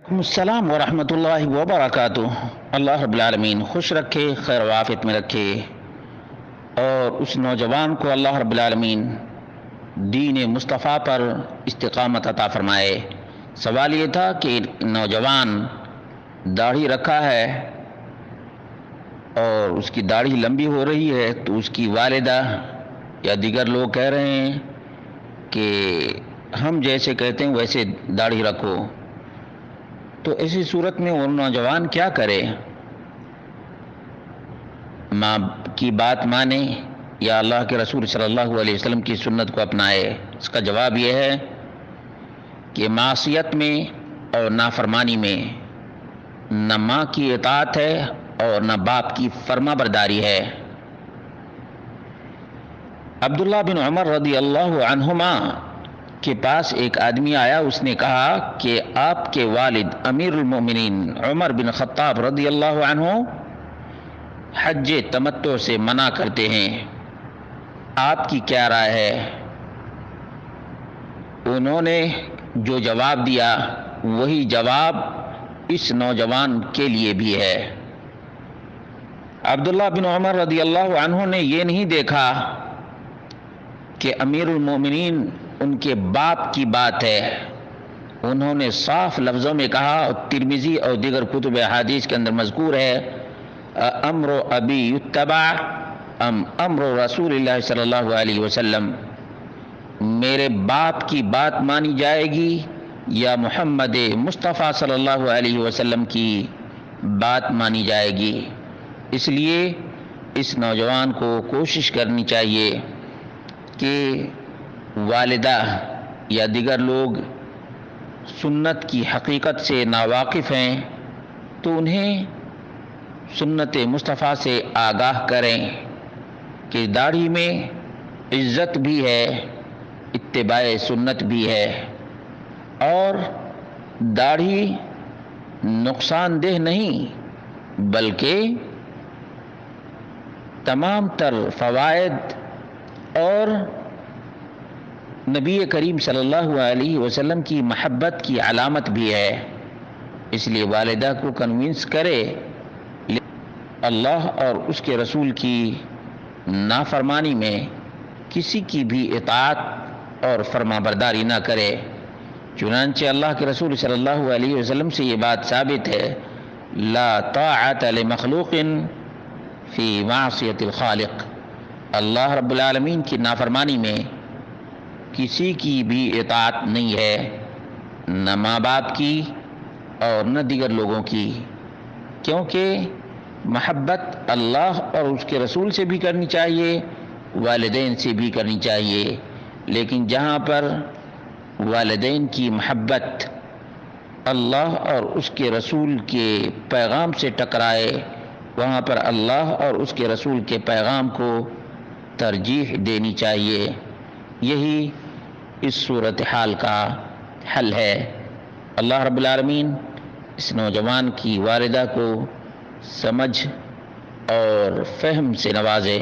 السلام ورحمۃ اللہ وبرکاتہ۔ اللہ رب العالمین خوش رکھے، خیر و عافیت میں رکھے، اور اس نوجوان کو اللہ رب العالمین دین مصطفیٰ پر استقامت عطا فرمائے۔ سوال یہ تھا کہ نوجوان داڑھی رکھا ہے اور اس کی داڑھی لمبی ہو رہی ہے، تو اس کی والدہ یا دیگر لوگ کہہ رہے ہیں کہ ہم جیسے کہتے ہیں ویسے داڑھی رکھو، تو ایسی صورت میں وہ نوجوان کیا کرے؟ ماں کی بات مانے یا اللہ کے رسول صلی اللہ علیہ وسلم کی سنت کو اپنائے؟ اس کا جواب یہ ہے کہ معصیت میں اور نافرمانی میں نہ ماں کی اطاعت ہے اور نہ باپ کی فرما برداری ہے۔ عبداللہ بن عمر رضی اللہ عنہما کے پاس ایک آدمی آیا، اس نے کہا کہ آپ کے والد امیر المومنین عمر بن خطاب رضی اللہ عنہ حج تمتع سے منع کرتے ہیں، آپ کی کیا رائے ہے؟ انہوں نے جو جواب دیا وہی جواب اس نوجوان کے لیے بھی ہے۔ عبداللہ بن عمر رضی اللہ عنہ نے یہ نہیں دیکھا کہ امیر المومنین ان کے باپ کی بات ہے، انہوں نے صاف لفظوں میں کہا، اور ترمذی اور دیگر کتب احادیث کے اندر مذکور ہے، امر ابی یتبع ام امر رسول اللہ صلی اللہ علیہ وسلم، میرے باپ کی بات مانی جائے گی یا محمد مصطفیٰ صلی اللہ علیہ وسلم کی بات مانی جائے گی؟ اس لیے اس نوجوان کو کوشش کرنی چاہیے کہ والدہ یا دیگر لوگ سنت کی حقیقت سے ناواقف ہیں تو انہیں سنت مصطفیٰ سے آگاہ کریں کہ داڑھی میں عزت بھی ہے، اتباع سنت بھی ہے، اور داڑھی نقصان دہ نہیں بلکہ تمام تر فوائد اور نبی کریم صلی اللہ علیہ وسلم کی محبت کی علامت بھی ہے۔ اس لیے والدہ کو کنونس کرے اللہ اور اس کے رسول کی نافرمانی میں کسی کی بھی اطاعت اور فرما برداری نہ کرے۔ چنانچہ اللہ کے رسول صلی اللہ علیہ وسلم سے یہ بات ثابت ہے، لا طاعت لمخلوق فی معصیت الخالق، اللہ رب العالمین کی نافرمانی میں کسی کی بھی اطاعت نہیں ہے، نہ ماں باپ کی اور نہ دیگر لوگوں کی، کیونکہ محبت اللہ اور اس کے رسول سے بھی کرنی چاہیے، والدین سے بھی کرنی چاہیے، لیکن جہاں پر والدین کی محبت اللہ اور اس کے رسول کے پیغام سے ٹکرائے، وہاں پر اللہ اور اس کے رسول کے پیغام کو ترجیح دینی چاہیے۔ یہی اس صورتحال کا حل ہے۔ اللہ رب العالمین اس نوجوان کی والدہ کو سمجھ اور فہم سے نوازے۔